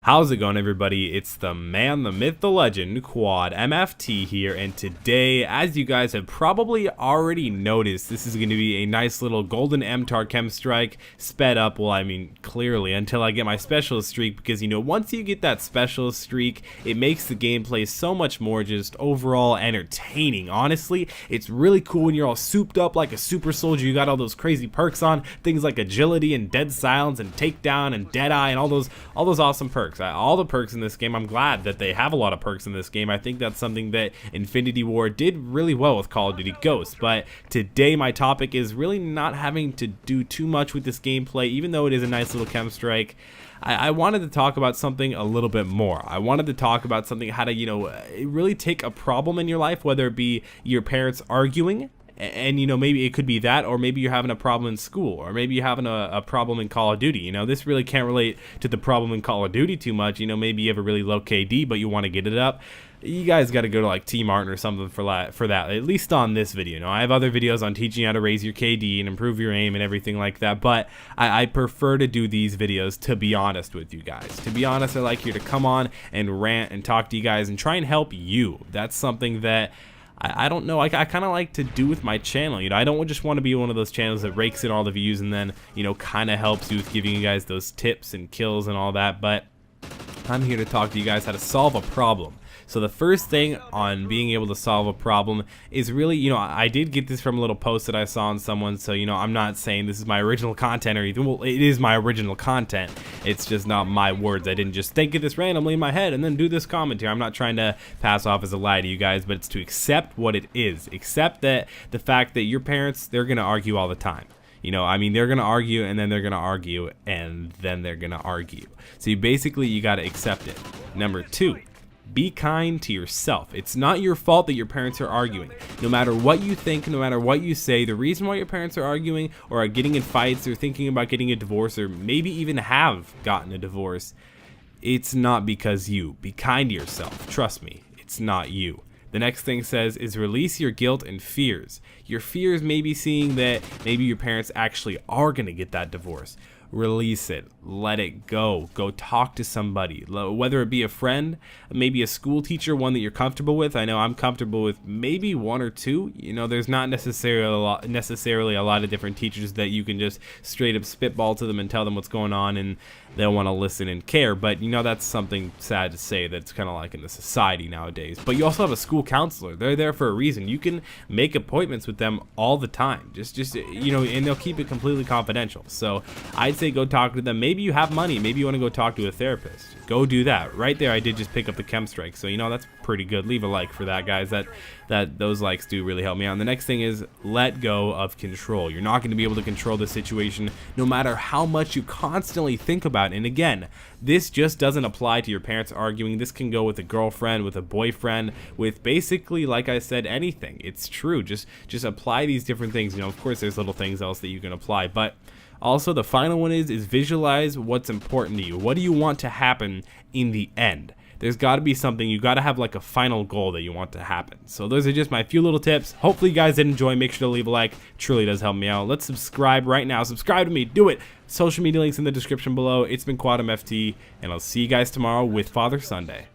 How's it going, everybody? It's the man, the myth, the legend, Quad MFT here, and today, as you guys have probably already noticed, this is going to be a nice little golden MTAR chem strike, sped up, well, I mean, clearly, until I get my specialist streak, because, you know, once you get that specialist streak, it makes the gameplay so much more just overall entertaining. Honestly, it's really cool when you're all souped up like a super soldier. You got all those crazy perks on, things like agility and dead silence and takedown and deadeye and all those awesome perks. All the perks in this game, I'm glad that they have a lot of perks in this game. I think that's something that Infinity Ward did really well with Call of Duty Ghosts. But today my topic is really not having to do too much with this gameplay, even though it is a nice little chem strike. I wanted to talk about something a little bit more. I wanted to talk about something, how to, you know, really take a problem in your life, whether it be your parents arguing, and you know, maybe it could be that, or maybe you're having a problem in school, or maybe you're having a problem in Call of Duty. You know, this really can't relate to the problem in Call of Duty too much. You know, maybe you have a really low KD but you want to get it up. You guys got to go to like Team Martin or something for that, at least on this video. Now, I have other videos on teaching you how to raise your KD and improve your aim and everything like that, but I prefer to do these videos, to be honest with you guys. To be honest, I like here to come on and rant and talk to you guys and try and help you. That's something that I don't know, I kind of like to do with my channel. You know, I don't just want to be one of those channels that rakes in all the views and then, you know, kind of helps you with giving you guys those tips and kills and all that, but I'm here to talk to you guys how to solve a problem. So the first thing on being able to solve a problem is really, you know, I did get this from a little post that I saw on someone, so, you know, I'm not saying this is my original content or anything. Well, it is my original content. It's just not my words. I didn't just think of this randomly in my head and then do this commentary. I'm not trying to pass off as a lie to you guys, but it's to accept what it is. Accept that the fact that your parents, they're going to argue all the time. You know, I mean, they're going to argue and then they're going to argue and then they're going to argue. So you got to accept it. Number two, be kind to yourself. It's not your fault that your parents are arguing. No matter what you think, no matter what you say, the reason why your parents are arguing or are getting in fights or thinking about getting a divorce or maybe even have gotten a divorce, it's not because you. Be kind to yourself. Trust me, it's not you. The next thing says is release your guilt and fears. Your fears may be seeing that maybe your parents actually are going to get that divorce. Release it. Let it go. Go talk to somebody, whether it be a friend, maybe a school teacher, one that you're comfortable with. I know I'm comfortable with maybe one or two. You know, there's not necessarily a lot of different teachers that you can just straight up spitball to them and tell them what's going on and they'll want to listen and care. But, you know, that's something sad to say that's kind of like in the society nowadays. But you also have a school counselor. They're there for a reason. You can make appointments with them all the time. Just you know, and they'll keep it completely confidential. So I'd say go talk to them. Maybe you have money. Maybe you want to go talk to a therapist. Go do that. Right there, I did just pick up the chem strike. So, you know, that's pretty good. Leave a like for that, guys. Those likes do really help me out. And the next thing is let go of control. You're not going to be able to control the situation no matter how much you constantly think about it. And again, this just doesn't apply to your parents arguing. This can go with a girlfriend, with a boyfriend, with basically, like I said, anything. It's true. Just apply these different things. You know, of course, there's little things else that you can apply, but also the final one is visualize what's important to you. What do you want to happen in the end? There's got to be something. You got to have like a final goal that you want to happen. So those are just my few little tips. Hopefully you guys did enjoy. Make sure to leave a like. It truly does help me out. Let's subscribe right now. Subscribe to me. Do it. Social media links in the description below. It's been Quad MFT, and I'll see you guys tomorrow with Father Sunday.